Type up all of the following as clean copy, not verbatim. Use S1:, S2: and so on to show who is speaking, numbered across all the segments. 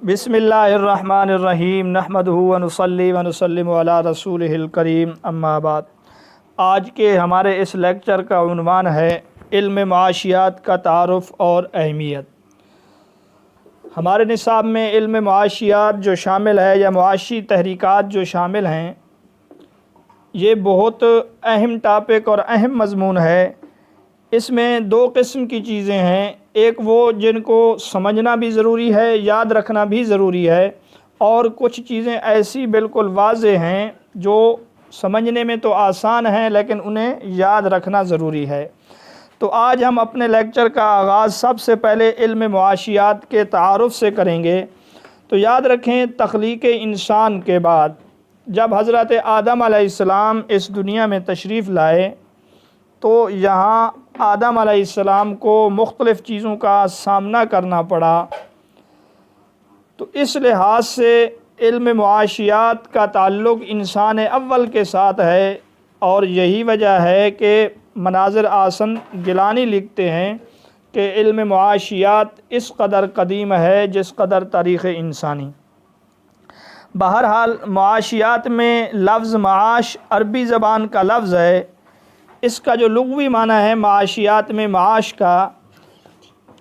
S1: بسم اللہ الرحمن الرحیم نحمدہ ونصلی ونسلم علی رسولہ الکریم اما بعد۔ آج کے ہمارے اس لیکچر کا عنوان ہے علم معاشیات کا تعارف اور اہمیت۔ ہمارے نصاب میں علم معاشیات جو شامل ہے یا معاشی تحریکات جو شامل ہیں، یہ بہت اہم ٹاپک اور اہم مضمون ہے۔ اس میں دو قسم کی چیزیں ہیں، ایک وہ جن کو سمجھنا بھی ضروری ہے، یاد رکھنا بھی ضروری ہے، اور کچھ چیزیں ایسی بالکل واضح ہیں جو سمجھنے میں تو آسان ہیں لیکن انہیں یاد رکھنا ضروری ہے۔ تو آج ہم اپنے لیکچر کا آغاز سب سے پہلے علم معاشیات کے تعارف سے کریں گے۔ تو یاد رکھیں، تخلیق انسان کے بعد جب حضرت آدم علیہ السلام اس دنیا میں تشریف لائے تو یہاں آدم علیہ السلام کو مختلف چیزوں کا سامنا کرنا پڑا۔ تو اس لحاظ سے علم معاشیات کا تعلق انسان اول کے ساتھ ہے، اور یہی وجہ ہے کہ مناظر احسن گیلانی لکھتے ہیں کہ علم معاشیات اس قدر قدیم ہے جس قدر تاریخ انسانی۔ بہرحال معاشیات میں لفظ معاش عربی زبان کا لفظ ہے۔ اس کا جو لغوی معنی ہے معاشیات میں معاش کا،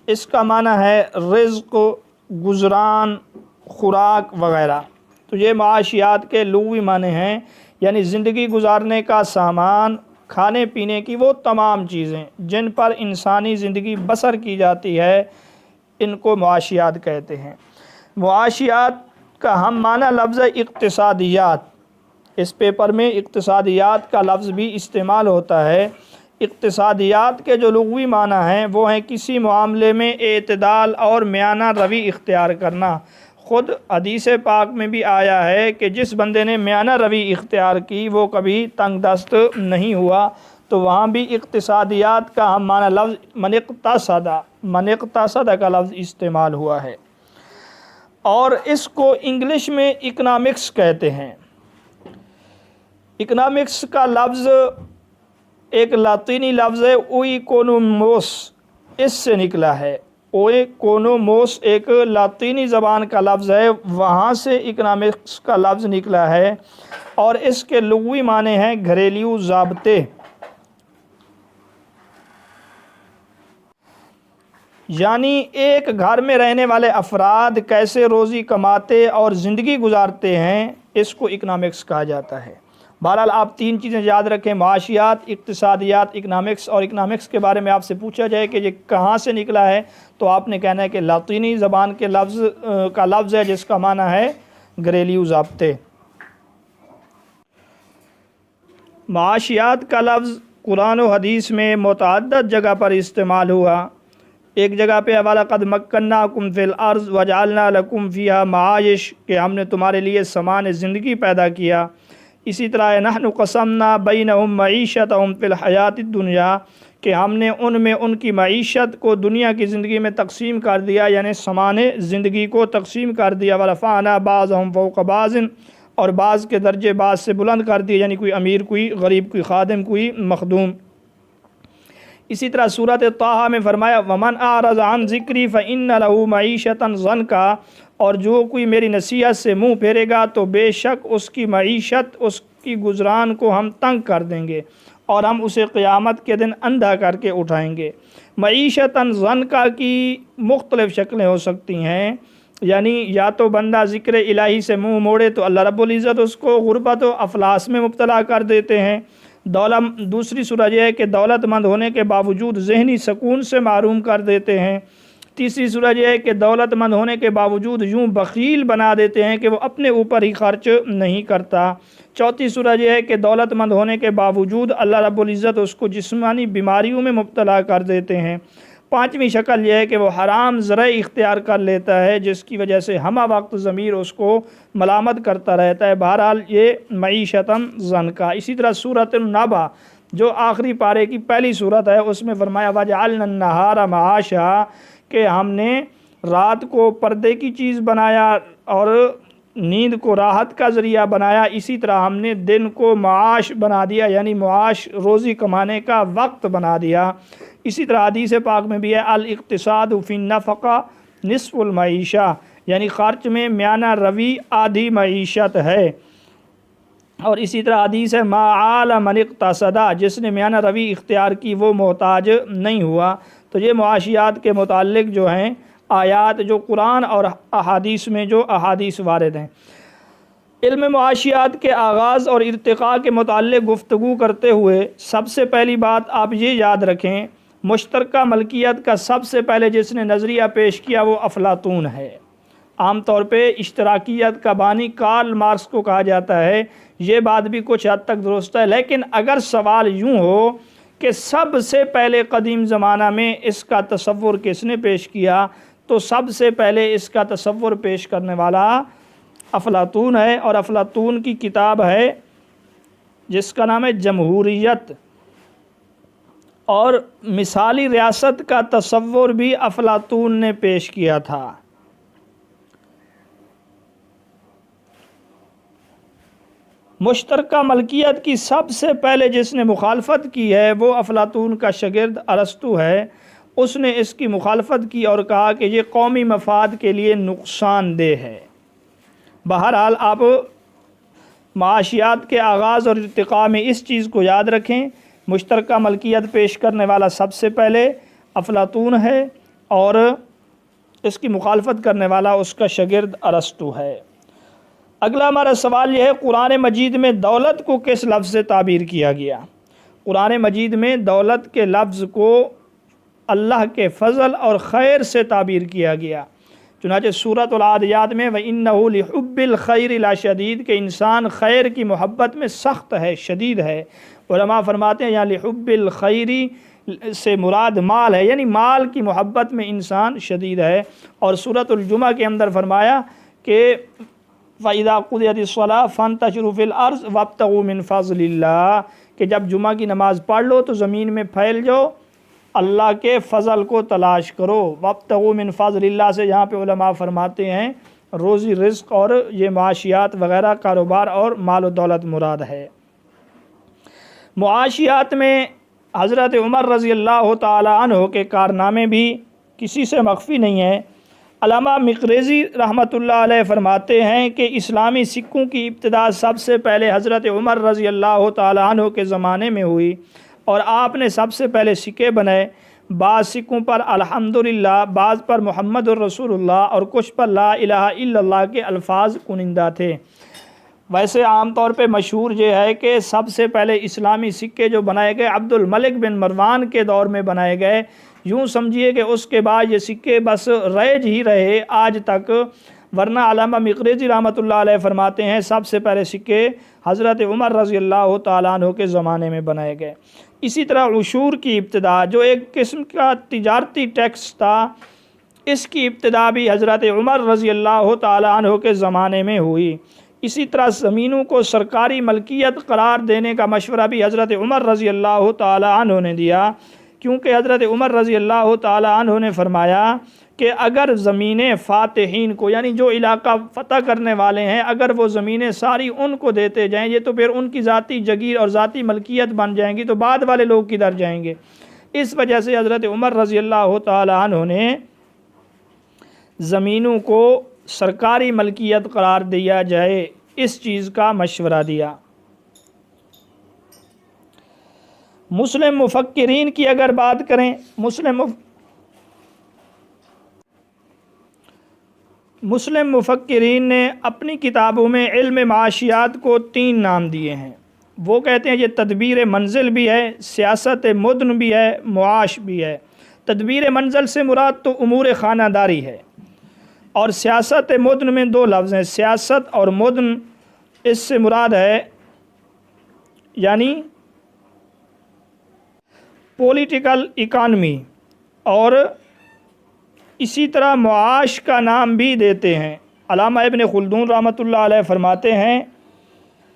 S1: اس کا معنی ہے رزق، گزران، خوراک وغیرہ۔ تو یہ معاشیات کے لغوی معنی ہیں، یعنی زندگی گزارنے کا سامان، کھانے پینے کی وہ تمام چیزیں جن پر انسانی زندگی بسر کی جاتی ہے، ان کو معاشیات کہتے ہیں۔ معاشیات کا ہم معنی لفظ اقتصادیات، اس پیپر میں اقتصادیات کا لفظ بھی استعمال ہوتا ہے۔ اقتصادیات کے جو لغوی معنی ہیں وہ ہیں کسی معاملے میں اعتدال اور میانہ روی اختیار کرنا۔ خود حدیث پاک میں بھی آیا ہے کہ جس بندے نے میانہ روی اختیار کی وہ کبھی تنگ دست نہیں ہوا۔ تو وہاں بھی اقتصادیات کا ہم معنی لفظ من اقتصد کا لفظ استعمال ہوا ہے، اور اس کو انگلش میں اکنامکس کہتے ہیں۔ اکنامکس کا لفظ ایک لاطینی لفظ ہے اوئیکونوموس، اس سے نکلا ہے۔ اوئیکونوموس ایک لاطینی زبان کا لفظ ہے، وہاں سے اکنامکس کا لفظ نکلا ہے، اور اس کے لغوی معنی ہیں گھریلو ضابطے، یعنی ایک گھر میں رہنے والے افراد کیسے روزی کماتے اور زندگی گزارتے ہیں، اس کو اکنامکس کہا جاتا ہے۔ بہرحال آپ تین چیزیں یاد رکھیں، معاشیات، اقتصادیات، اکنامکس، اور اکنامکس کے بارے میں آپ سے پوچھا جائے کہ یہ کہاں سے نکلا ہے تو آپ نے کہنا ہے کہ لاطینی زبان کے لفظ ہے جس کا معنی ہے گھریلو ضابطے۔ معاشیات کا لفظ قرآن و حدیث میں متعدد جگہ پر استعمال ہوا۔ ایک جگہ پہ وَلَقَدْ مَكَّنَّاكُمْ فِي الْأَرْضِ وَجَعَلْنَا لَكُمْ فِيهَا مَعَائِشَ، کہ ہم نے تمہارے لیے سامان زندگی پیدا کیا۔ اسی طرح نحن قسمنا بینہم معیشتہم فی الحیات الدنیا، کہ ہم نے ان میں ان کی معیشت کو دنیا کی زندگی میں تقسیم کر دیا، یعنی سامان زندگی کو تقسیم کر دیا۔ وَرَفَعْنَا بَعْضَهُمْ فَوْقَ بَعْضٍ، اور بعض کے درجے بعض سے بلند کر دیے، یعنی کوئی امیر، کوئی غریب، کوئی خادم، کوئی مخدوم۔ اسی طرح سورۃ طٰہٰ میں فرمایا وَمَنْ أَعْرَضَ عَنْ ذِكْرِي فَإِنَّ لَهُ مَعِيشَةً ضَنْكًا، اور جو کوئی میری نصیحت سے منہ پھیرے گا تو بے شک اس کی معیشت، اس کی گزران کو ہم تنگ کر دیں گے، اور ہم اسے قیامت کے دن اندھا کر کے اٹھائیں گے۔ معیشتاً ضنکا کی مختلف شکلیں ہو سکتی ہیں، یعنی یا تو بندہ ذکر الہی سے منہ موڑے تو اللہ رب العزت اس کو غربت و افلاس میں مبتلا کر دیتے ہیں۔ دوسری صورت یہ ہے کہ دولت مند ہونے کے باوجود ذہنی سکون سے محروم کر دیتے ہیں۔ تیسری صورت یہ ہے کہ دولت مند ہونے کے باوجود یوں بخیل بنا دیتے ہیں کہ وہ اپنے اوپر ہی خرچ نہیں کرتا۔ چوتھی صورت یہ ہے کہ دولت مند ہونے کے باوجود اللہ رب العزت اس کو جسمانی بیماریوں میں مبتلا کر دیتے ہیں۔ پانچویں شکل یہ ہے کہ وہ حرام ذرائع اختیار کر لیتا ہے، جس کی وجہ سے ہمہ وقت ضمیر اس کو ملامت کرتا رہتا ہے۔ بہرحال یہ معیشتاً ضنکا۔ اسی طرح سورۃ النبأ جو آخری پارے کی پہلی سورت ہے، اس میں فرمایا وَجَعَلْنَا النَّهَارَ مَعَاشًا، کہ ہم نے رات کو پردے کی چیز بنایا اور نیند کو راحت کا ذریعہ بنایا۔ اسی طرح ہم نے دن کو معاش بنا دیا، یعنی معاش روزی کمانے کا وقت بنا دیا۔ اسی طرح حدیث پاک میں بھی ہے الاقتصاد فی النفقہ نصف المعیشہ، یعنی خرچ میں میانہ روی آدھی معیشت ہے۔ اور اسی طرح حدیث ہے ما عال من اقتصدا، جس نے میانہ روی اختیار کی وہ محتاج نہیں ہوا۔ تو یہ معاشیات کے متعلق جو ہیں آیات جو قرآن اور احادیث میں جو احادیث وارد ہیں۔ علم معاشیات کے آغاز اور ارتقاء کے متعلق گفتگو کرتے ہوئے سب سے پہلی بات آپ یہ یاد رکھیں، مشترکہ ملکیت کا سب سے پہلے جس نے نظریہ پیش کیا وہ افلاطون ہے۔ عام طور پہ اشتراکیت کا بانی کارل مارکس کو کہا جاتا ہے، یہ بات بھی کچھ حد تک درست ہے، لیکن اگر سوال یوں ہو کہ سب سے پہلے قدیم زمانہ میں اس کا تصور کس نے پیش کیا، تو سب سے پہلے اس کا تصور پیش کرنے والا افلاطون ہے، اور افلاطون کی کتاب ہے جس کا نام ہے جمہوریت، اور مثالی ریاست کا تصور بھی افلاطون نے پیش کیا تھا۔ مشترکہ ملکیت کی سب سے پہلے جس نے مخالفت کی ہے وہ افلاطون کا شاگرد ارسطو ہے۔ اس نے اس کی مخالفت کی اور کہا کہ یہ قومی مفاد کے لیے نقصان دہ ہے۔ بہرحال آپ معاشیات کے آغاز اور ارتقاء میں اس چیز کو یاد رکھیں، مشترکہ ملکیت پیش کرنے والا سب سے پہلے افلاطون ہے، اور اس کی مخالفت کرنے والا اس کا شاگرد ارسطو ہے۔ اگلا ہمارا سوال یہ ہے، قرآن مجید میں دولت کو کس لفظ سے تعبیر کیا گیا؟ قرآن مجید میں دولت کے لفظ کو اللہ کے فضل اور خیر سے تعبیر کیا گیا۔ چنانچہ سورۃ العادیات میں وَإِنَّهُ لِحُبِّ الْخَيْرِ لَشَدِيدٌ، کہ انسان خیر کی محبت میں سخت ہے، شدید ہے۔ علماء فرماتے ہیں یہاں لِحُبِّ الْخَيْرِ سے مراد مال ہے، یعنی مال کی محبت میں انسان شدید ہے۔ اور سورۃ الجمعہ کے اندر فرمایا کہ فَإِذَا قُضِيَتِ الصَّلَاةُ فَانتَشِرُوا فِي الْأَرْضِ وَابْتَغُوا مِنْ فَضْلِ اللَّهِ، کہ جب جمعہ کی نماز پڑھ لو تو زمین میں پھیل جاؤ، اللہ کے فضل کو تلاش کرو۔ وَابْتَغُوا مِنْ فَضْلِ اللَّهِ سے یہاں پہ علماء فرماتے ہیں روزی رزق اور یہ معاشیات وغیرہ کاروبار اور مال و دولت مراد ہے۔ معاشیات میں حضرت عمر رضی اللہ تعالی عنہ کے کارنامے بھی کسی سے مخفی نہیں ہیں۔ علامہ مقریزی رحمۃ اللہ علیہ فرماتے ہیں کہ اسلامی سکوں کی ابتدا سب سے پہلے حضرت عمر رضی اللہ تعالی عنہ کے زمانے میں ہوئی، اور آپ نے سب سے پہلے سکے بنائے۔ بعض سکوں پر الحمدللہ، بعض پر محمد الرسول اللہ اور کچھ پر لا الہ الا اللہ کے الفاظ کنندہ تھے۔ ویسے عام طور پہ مشہور یہ ہے کہ سب سے پہلے اسلامی سکے جو بنائے گئے عبد الملک بن مروان کے دور میں بنائے گئے۔ یوں سمجھیے کہ اس کے بعد یہ سکے بس رائج ہی رہے آج تک، ورنہ علامہ مقریزی رحمۃ اللہ علیہ فرماتے ہیں سب سے پہلے سکے حضرت عمر رضی اللہ تعالیٰ عنہ کے زمانے میں بنائے گئے۔ اسی طرح عشور کی ابتدا جو ایک قسم کا تجارتی ٹیکس تھا، اس کی ابتدا بھی حضرت عمر رضی اللہ تعالیٰ عنہ کے زمانے میں ہوئی۔ اسی طرح زمینوں کو سرکاری ملکیت قرار دینے کا مشورہ بھی حضرت عمر رضی اللہ تعالیٰ عنہ نے دیا، کیونکہ حضرت عمر رضی اللہ تعالیٰ عنہ نے فرمایا کہ اگر زمینیں فاتحین کو، یعنی جو علاقہ فتح کرنے والے ہیں، اگر وہ زمینیں ساری ان کو دیتے جائیں یہ تو پھر ان کی ذاتی جگیر اور ذاتی ملکیت بن جائیں گی، تو بعد والے لوگ کدھر جائیں گے؟ اس وجہ سے حضرت عمر رضی اللہ تعالیٰ عنہ نے زمینوں کو سرکاری ملکیت قرار دیا جائے، اس چیز کا مشورہ دیا۔ مسلم مفکرین کی اگر بات کریں، مسلم مفکرین نے اپنی کتابوں میں علم معاشیات کو 3 نام دیے ہیں۔ وہ کہتے ہیں یہ تدبیر منزل بھی ہے، سیاست مدن بھی ہے، معاش بھی ہے۔ تدبیر منزل سے مراد تو امور خانہ داری ہے، اور سیاست مدن میں 2 لفظ ہیں، سیاست اور مدن، اس سے مراد ہے یعنی پولیٹیکل اکانومی، اور اسی طرح معاش کا نام بھی دیتے ہیں۔ علامہ ابن خلدون رحمۃ اللہ علیہ فرماتے ہیں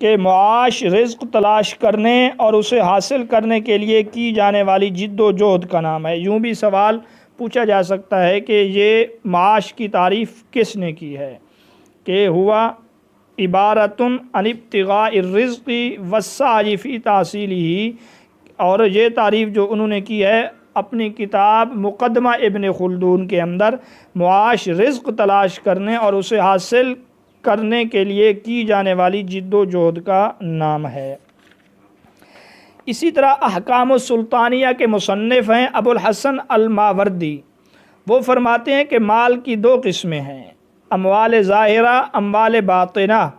S1: کہ معاش رزق تلاش کرنے اور اسے حاصل کرنے کے لیے کی جانے والی جد و جہد کا نام ہے۔ یوں بھی سوال پوچھا جا سکتا ہے کہ یہ معاش کی تعریف کس نے کی ہے، کہ ہوا عبارۃ عن ابتغاء الرزق والسعی فی تحصیلہ، اور یہ تعریف جو انہوں نے کی ہے اپنی کتاب مقدمہ ابن خلدون کے اندر معاش رزق تلاش کرنے اور اسے حاصل کرنے کے لیے کی جانے والی جد و جہد کا نام ہے۔ اسی طرح احکام السلطانیہ کے مصنف ہیں ابو الحسن الماوردی، وہ فرماتے ہیں کہ مال کی دو قسمیں ہیں، اموال ظاہرہ، اموال باطنہ،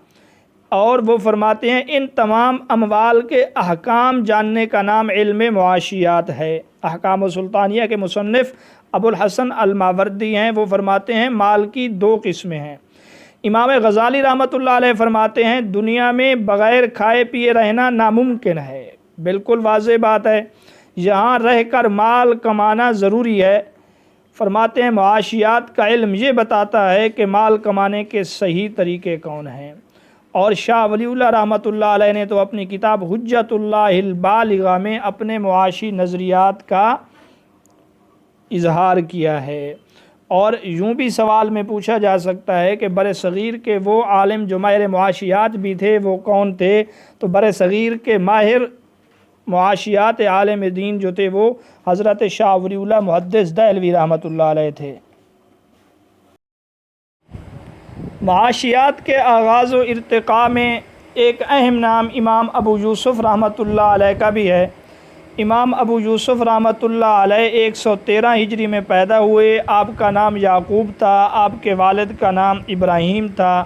S1: اور وہ فرماتے ہیں ان تمام اموال کے احکام جاننے کا نام علم معاشیات ہے۔ احکام السلطانیہ کے مصنف ابو الحسن الماوردی ہیں، وہ فرماتے ہیں مال کی دو قسمیں ہیں۔ امام غزالی رحمۃ اللہ علیہ فرماتے ہیں دنیا میں بغیر کھائے پیے رہنا ناممکن ہے۔ بالکل واضح بات ہے، یہاں رہ کر مال کمانا ضروری ہے۔ فرماتے ہیں معاشیات کا علم یہ بتاتا ہے کہ مال کمانے کے صحیح طریقے کون ہیں۔ اور شاہ ولی اللہ رحمۃ اللہ علیہ نے تو اپنی کتاب حجت اللہ البالغہ میں اپنے معاشی نظریات کا اظہار کیا ہے۔ اور یوں بھی سوال میں پوچھا جا سکتا ہے کہ بر صغیر کے وہ عالم جو ماہر معاشیات بھی تھے وہ کون تھے؟ تو بر صغیر کے ماہر معاشیات عالم دین جو تھے وہ حضرت شاہ ولی اللہ محدث دہلوی رحمۃ اللہ علیہ تھے۔ معاشیات کے آغاز و ارتقاء میں ایک اہم نام امام ابو یوسف رحمۃ اللہ علیہ کا بھی ہے۔ امام ابو یوسف رحمۃ اللہ علیہ 113 ہجری میں پیدا ہوئے۔ آپ کا نام یعقوب تھا، آپ کے والد کا نام ابراہیم تھا۔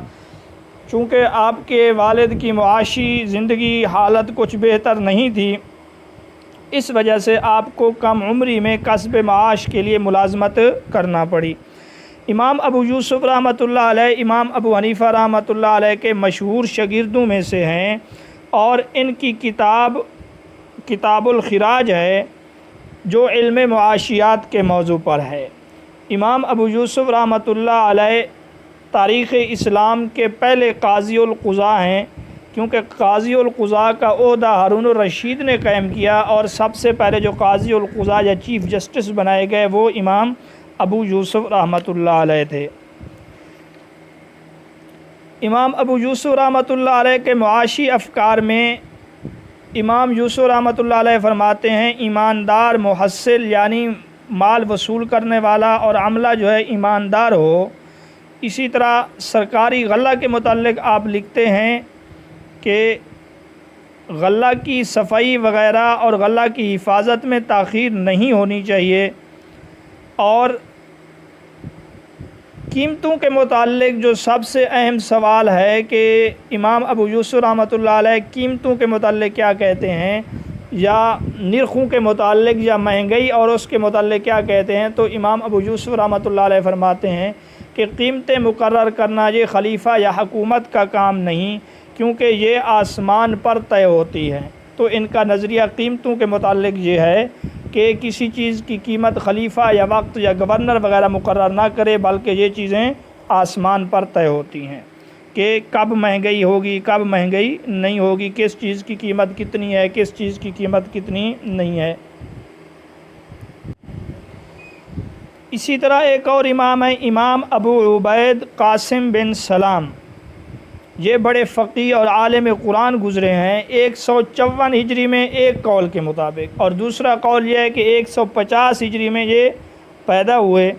S1: چونکہ آپ کے والد کی معاشی زندگی حالت کچھ بہتر نہیں تھی، اس وجہ سے آپ کو کم عمری میں کسب معاش کے لیے ملازمت کرنا پڑی۔ امام ابو یوسف رحمۃ اللہ علیہ امام ابو حنیفہ رحمۃ اللہ علیہ کے مشہور شاگردوں میں سے ہیں، اور ان کی کتاب الخراج ہے جو علم معاشیات کے موضوع پر ہے۔ امام ابو یوسف رحمۃ اللہ علیہ تاریخ اسلام کے پہلے قاضی القضاء ہیں، کیونکہ قاضی القضاء کا عہدہ ہارون الرشید نے قائم کیا، اور سب سے پہلے جو قاضی القضاء یا چیف جسٹس بنائے گئے وہ امام ابو یوسف رحمۃ اللہ علیہ تھے۔ امام ابو یوسف رحمۃ اللہ علیہ کے معاشی افکار میں امام یوسف رحمۃ اللہ علیہ فرماتے ہیں ایماندار محصل یعنی مال وصول کرنے والا اور عملہ جو ہے ایماندار ہو۔ اسی طرح سرکاری غلہ کے متعلق آپ لکھتے ہیں کہ غلہ کی صفائی وغیرہ اور غلہ کی حفاظت میں تاخیر نہیں ہونی چاہیے، اور قیمتوں کے متعلق جو سب سے اہم سوال ہے کہ امام ابو یوسف رحمۃ اللہ علیہ قیمتوں کے متعلق کیا کہتے ہیں، یا نرخوں کے متعلق، یا مہنگائی اور اس کے متعلق کیا کہتے ہیں، تو امام ابو یوسف رحمۃ اللہ علیہ فرماتے ہیں کہ قیمتیں مقرر کرنا یہ خلیفہ یا حکومت کا کام نہیں، کیونکہ یہ آسمان پر طے ہوتی ہے۔ تو ان کا نظریہ قیمتوں کے متعلق یہ ہے کہ کسی چیز کی قیمت خلیفہ یا وقت یا گورنر وغیرہ مقرر نہ کرے، بلکہ یہ چیزیں آسمان پر طے ہوتی ہیں کہ کب مہنگائی ہوگی، کب مہنگائی نہیں ہوگی، کس چیز کی قیمت کتنی ہے، کس چیز کی قیمت کتنی نہیں ہے۔ اسی طرح ایک اور امام ہے امام ابو عبید قاسم بن سلام، یہ بڑے فقیہ اور عالم قرآن گزرے ہیں 154 ہجری میں ایک قول کے مطابق، اور دوسرا قول یہ ہے کہ 150 ہجری میں یہ پیدا ہوئے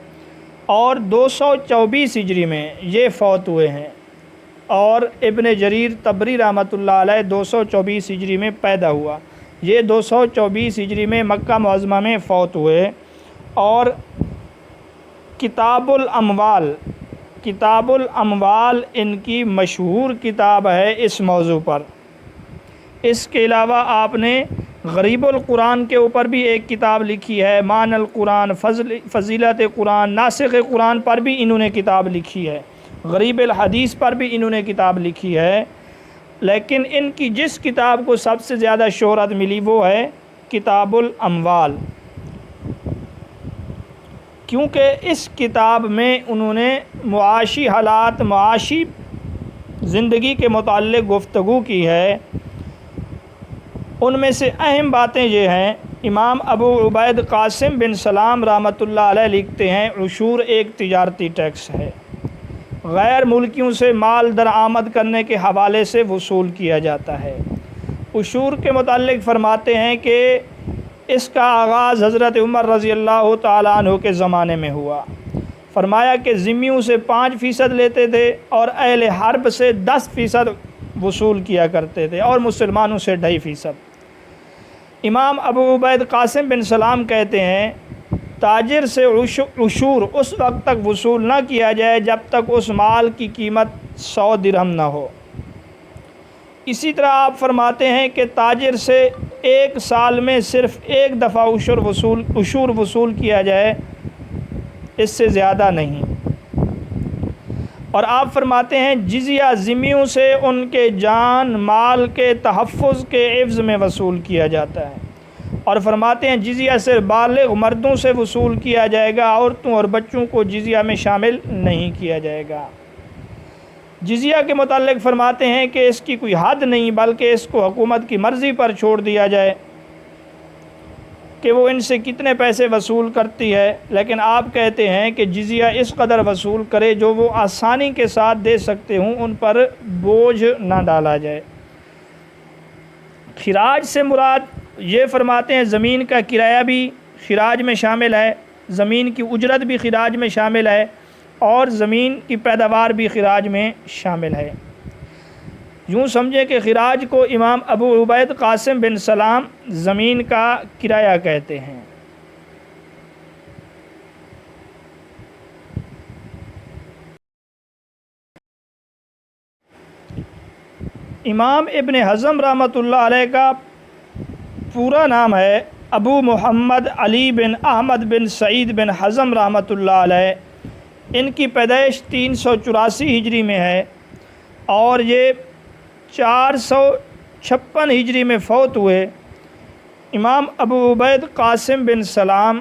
S1: اور 224 ہجری میں یہ فوت ہوئے ہیں، اور ابن جریر طبری رحمۃ اللہ علیہ 224 ہجری میں پیدا ہوا، یہ 224 ہجری میں مکہ معظمہ میں فوت ہوئے۔ اور کتاب الاموال ان کی مشہور کتاب ہے اس موضوع پر۔ اس کے علاوہ آپ نے غریب القرآن کے اوپر بھی ایک کتاب لکھی ہے، مان القرآن، فضیلت قرآن، ناسخ قرآن پر بھی انہوں نے کتاب لکھی ہے، غریب الحدیث پر بھی انہوں نے کتاب لکھی ہے۔ لیکن ان کی جس کتاب کو سب سے زیادہ شہرت ملی وہ ہے کتاب الاموال، کیونکہ اس کتاب میں انہوں نے معاشی حالات، معاشی زندگی کے متعلق گفتگو کی ہے۔ ان میں سے اہم باتیں یہ ہیں، امام ابو عبید قاسم بن سلام رحمۃ اللہ علیہ لکھتے ہیں عشور ایک تجارتی ٹیکس ہے، غیر ملکیوں سے مال درآمد کرنے کے حوالے سے وصول کیا جاتا ہے۔ عشور کے متعلق فرماتے ہیں کہ اس کا آغاز حضرت عمر رضی اللہ تعالیٰ عنہ کے زمانے میں ہوا۔ فرمایا کہ ذمیوں سے 5% لیتے تھے اور اہل حرب سے 10% وصول کیا کرتے تھے اور مسلمانوں سے 2.5%۔ امام ابو عبید قاسم بن سلام کہتے ہیں تاجر سے عشور اس وقت تک وصول نہ کیا جائے جب تک اس مال کی قیمت 100 درہم نہ ہو۔ اسی طرح آپ فرماتے ہیں کہ تاجر سے 1 سال میں صرف 1 دفعہ عشور وصول کیا جائے، اس سے زیادہ نہیں۔ اور آپ فرماتے ہیں جزیہ ذمیوں سے ان کے جان مال کے تحفظ کے عوض میں وصول کیا جاتا ہے، اور فرماتے ہیں جزیہ سے بالغ مردوں سے وصول کیا جائے گا، عورتوں اور بچوں کو جزیہ میں شامل نہیں کیا جائے گا۔ جزیہ کے متعلق فرماتے ہیں کہ اس کی کوئی حد نہیں، بلکہ اس کو حکومت کی مرضی پر چھوڑ دیا جائے کہ وہ ان سے کتنے پیسے وصول کرتی ہے، لیکن آپ کہتے ہیں کہ جزیہ اس قدر وصول کرے جو وہ آسانی کے ساتھ دے سکتے ہوں، ان پر بوجھ نہ ڈالا جائے۔ خراج سے مراد یہ فرماتے ہیں زمین کا کرایہ بھی خراج میں شامل ہے، زمین کی اجرت بھی خراج میں شامل ہے، اور زمین کی پیداوار بھی خراج میں شامل ہے۔ یوں سمجھیں کہ خراج کو امام ابو عبید قاسم بن سلام زمین کا کرایہ کہتے ہیں۔ امام ابن حزم رحمۃ اللہ علیہ کا پورا نام ہے ابو محمد علی بن احمد بن سعید بن حزم رحمۃ اللہ علیہ۔ ان کی پیدائش 384 ہجری میں ہے اور یہ 456 ہجری میں فوت ہوئے۔ امام ابو عبید قاسم بن سلام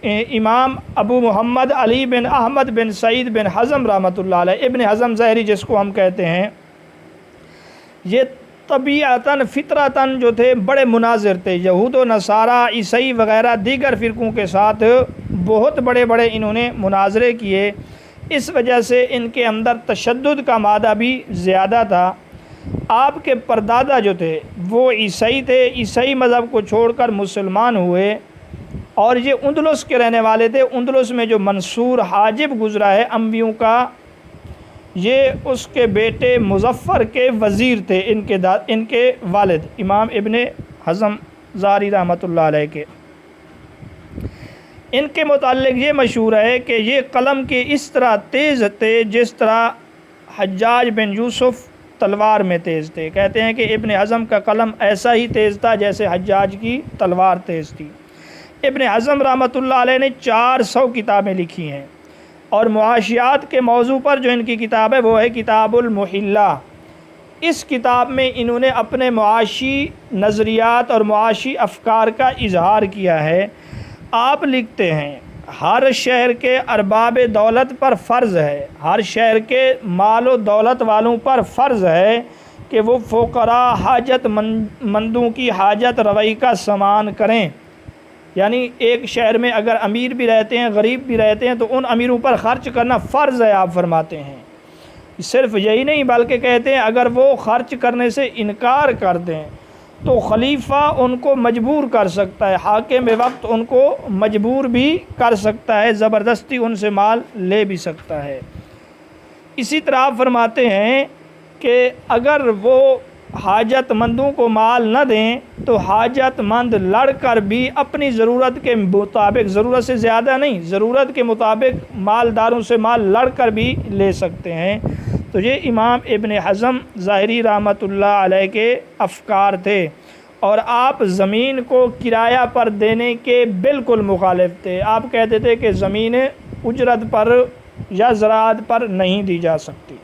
S1: امام ابو محمد علی بن احمد بن سعید بن حزم رحمۃ اللہ علیہ، ابن حزم ظاہری جس کو ہم کہتے ہیں، یہ طبیعتاً فطرتاً جو تھے بڑے مناظر تھے، یہود و نصارہ عیسائی وغیرہ دیگر فرقوں کے ساتھ بہت بڑے انہوں نے مناظرے کیے۔ اس وجہ سے ان کے اندر تشدد کا مادہ بھی زیادہ تھا۔ آپ کے پردادا جو تھے وہ عیسائی تھے، عیسائی مذہب کو چھوڑ کر مسلمان ہوئے، اور یہ اندلس کے رہنے والے تھے۔ اندلس میں جو منصور حاجب گزرا ہے امویوں کا، یہ اس کے بیٹے مظفر کے وزیر تھے، ان کے والد امام ابن حزم ظاہری رحمۃ اللہ علیہ کے۔ ان کے متعلق یہ مشہور ہے کہ یہ قلم کے اس طرح تیز تھے جس طرح حجاج بن یوسف تلوار میں تیز تھے۔ کہتے ہیں کہ ابن حزم کا قلم ایسا ہی تیز تھا جیسے حجاج کی تلوار تیز تھی۔ ابن حزم رحمۃ اللہ علیہ نے 400 کتابیں لکھی ہیں، اور معاشیات کے موضوع پر جو ان کی کتاب ہے وہ ہے کتاب المحلہ۔ اس کتاب میں انہوں نے اپنے معاشی نظریات اور معاشی افکار کا اظہار کیا ہے۔ آپ لکھتے ہیں ہر شہر کے ارباب دولت پر فرض ہے، ہر شہر کے مال و دولت والوں پر فرض ہے کہ وہ فقراء حاجت مندوں کی حاجت روائی کا سامان کریں۔ یعنی ایک شہر میں اگر امیر بھی رہتے ہیں غریب بھی رہتے ہیں تو ان امیروں پر خرچ کرنا فرض ہے، آپ فرماتے ہیں۔ صرف یہی نہیں بلکہ کہتے ہیں اگر وہ خرچ کرنے سے انکار کر دیں تو خلیفہ ان کو مجبور کر سکتا ہے، حاکم وقت ان کو مجبور بھی کر سکتا ہے، زبردستی ان سے مال لے بھی سکتا ہے۔ اسی طرح آپ فرماتے ہیں کہ اگر وہ حاجت مندوں کو مال نہ دیں تو حاجت مند لڑ کر بھی اپنی ضرورت کے مطابق، ضرورت سے زیادہ نہیں، ضرورت کے مطابق مالداروں سے مال لڑ کر بھی لے سکتے ہیں۔ تو یہ امام ابن حزم ظاہری رحمۃ اللہ علیہ کے افکار تھے، اور آپ زمین کو کرایہ پر دینے کے بالکل مخالف تھے۔ آپ کہتے تھے کہ زمین اجرت پر یا زراعت پر نہیں دی جا سکتی۔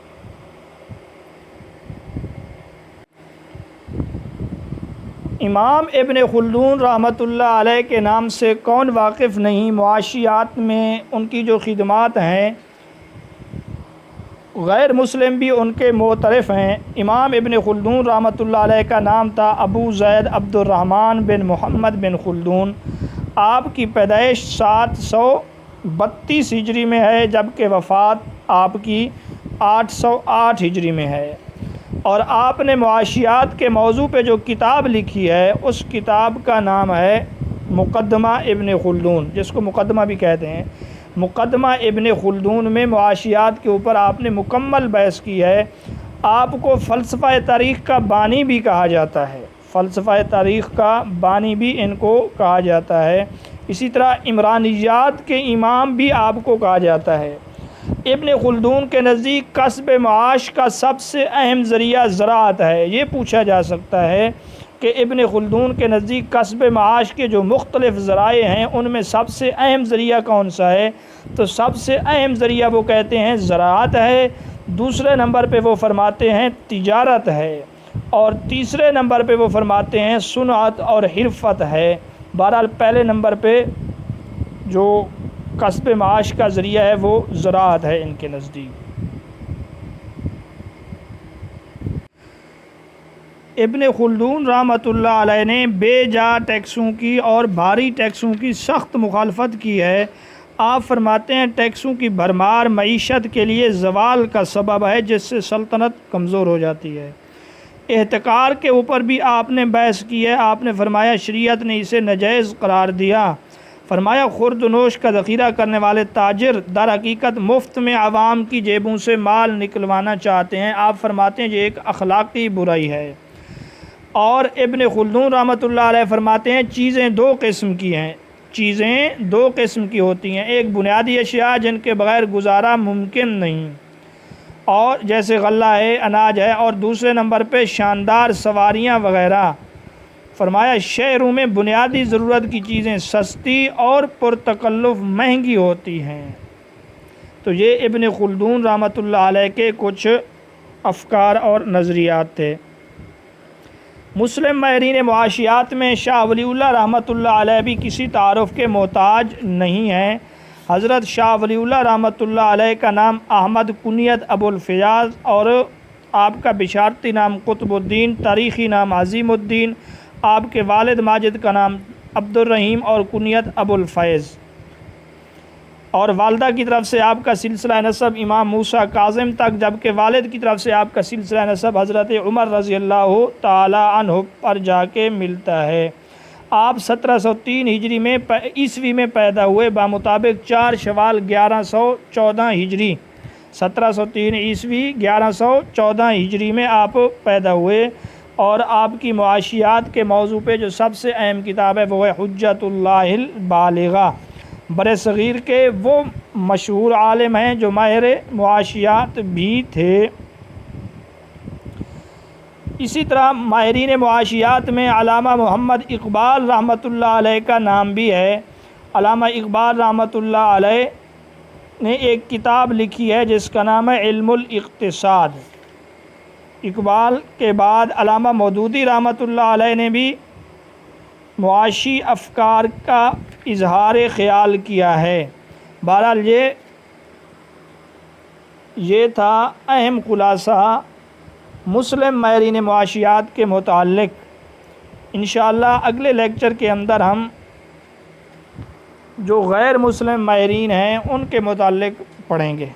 S1: امام ابن خلدون رحمۃ اللہ علیہ کے نام سے کون واقف نہیں؟ معاشیات میں ان کی جو خدمات ہیں غیر مسلم بھی ان کے معترف ہیں۔ امام ابن خلدون رحمۃ اللہ علیہ کا نام تھا ابو زید عبد الرحمن بن محمد بن خلدون۔ آپ کی پیدائش 732 ہجری میں ہے، جبکہ وفات آپ کی 808 ہجری میں ہے، اور آپ نے معاشیات کے موضوع پہ جو کتاب لکھی ہے اس کتاب کا نام ہے مقدمہ ابن خلدون، جس کو مقدمہ بھی کہتے ہیں، مقدمہ ابن خلدون میں معاشیات کے اوپر آپ نے مکمل بحث کی ہے۔ آپ کو فلسفہ تاریخ کا بانی بھی کہا جاتا ہے، فلسفہ تاریخ کا بانی بھی ان کو کہا جاتا ہے۔ اسی طرح عمرانیات کے امام بھی آپ کو کہا جاتا ہے۔ ابن خلدون کے نزدیک کسب معاش کا سب سے اہم ذریعہ زراعت ہے۔ یہ پوچھا جا سکتا ہے کہ ابن خلدون کے نزدیک کسب معاش کے جو مختلف ذرائع ہیں ان میں سب سے اہم ذریعہ کون سا ہے؟ تو سب سے اہم ذریعہ وہ کہتے ہیں زراعت ہے، دوسرے نمبر پہ وہ فرماتے ہیں تجارت ہے، اور تیسرے نمبر پہ وہ فرماتے ہیں صنعت اور حرفت ہے۔ بہرحال پہلے نمبر پہ جو کسب معاش کا ذریعہ ہے وہ زراعت ہے ان کے نزدیک۔ ابن خلدون رحمۃ اللہ علیہ نے بے جا ٹیکسوں کی اور بھاری ٹیکسوں کی سخت مخالفت کی ہے۔ آپ فرماتے ہیں ٹیکسوں کی بھرمار معیشت کے لیے زوال کا سبب ہے، جس سے سلطنت کمزور ہو جاتی ہے۔ احتکار کے اوپر بھی آپ نے بحث کی ہے۔ آپ نے فرمایا شریعت نے اسے ناجائز قرار دیا۔ فرمایا خرد نوش کا ذخیرہ کرنے والے تاجر در حقیقت مفت میں عوام کی جیبوں سے مال نکلوانا چاہتے ہیں۔ آپ فرماتے ہیں یہ ایک اخلاقی برائی ہے۔ اور ابن خلدون رحمۃ اللہ علیہ فرماتے ہیں چیزیں دو قسم کی ہیں، چیزیں دو قسم کی ہوتی ہیں، ایک بنیادی اشیاء جن کے بغیر گزارا ممکن نہیں، اور جیسے غلہ ہے، اناج ہے، اور دوسرے نمبر پہ شاندار سواریاں وغیرہ۔ فرمایا شہروں میں بنیادی ضرورت کی چیزیں سستی اور پرتکلف مہنگی ہوتی ہیں۔ تو یہ ابن خلدون رحمۃ اللہ علیہ کے کچھ افکار اور نظریات تھے۔ مسلم ماہرین معاشیات میں شاہ ولی اللہ رحمۃ اللہ علیہ بھی کسی تعارف کے محتاج نہیں ہیں۔ حضرت شاہ ولی اللہ رحمۃ اللہ علیہ کا نام احمد، کنیت ابو الفیاض، اور آپ کا بشارتی نام قطب الدین، تاریخی نام عظیم الدین، آپ کے والد ماجد کا نام عبد الرحیم اور کنیت ابو الفیض، اور والدہ کی طرف سے آپ کا سلسلہ نسب امام موسیٰ کاظم تک، جبکہ والد کی طرف سے آپ کا سلسلہ نسب حضرت عمر رضی اللہ تعالی عنہ پر جا کے ملتا ہے۔ آپ 1703 ہجری میں عیسوی میں پیدا ہوئے، بمطابق 4 شوال 1114 ہجری، 1703 عیسوی 1114 ہجری میں آپ پیدا ہوئے، اور آپ کی معاشیات کے موضوع پہ جو سب سے اہم کتاب ہے وہ ہے حجت اللہ البالغہ۔ بر صغیر کے وہ مشہور عالم ہیں جو ماہر معاشیات بھی تھے۔ اسی طرح ماہرین معاشیات میں علامہ محمد اقبال رحمۃ اللہ علیہ کا نام بھی ہے۔ علامہ اقبال رحمۃ اللہ علیہ نے ایک کتاب لکھی ہے جس کا نام ہے علم الاقتصاد۔ اقبال کے بعد علامہ مودودی رحمۃ اللہ علیہ نے بھی معاشی افکار کا اظہار خیال کیا ہے۔ بہرحال یہ تھا اہم خلاصہ مسلم ماہرین معاشیات کے متعلق۔ انشاءاللہ اگلے لیکچر کے اندر ہم جو غیر مسلم ماہرین ہیں ان کے متعلق پڑھیں گے۔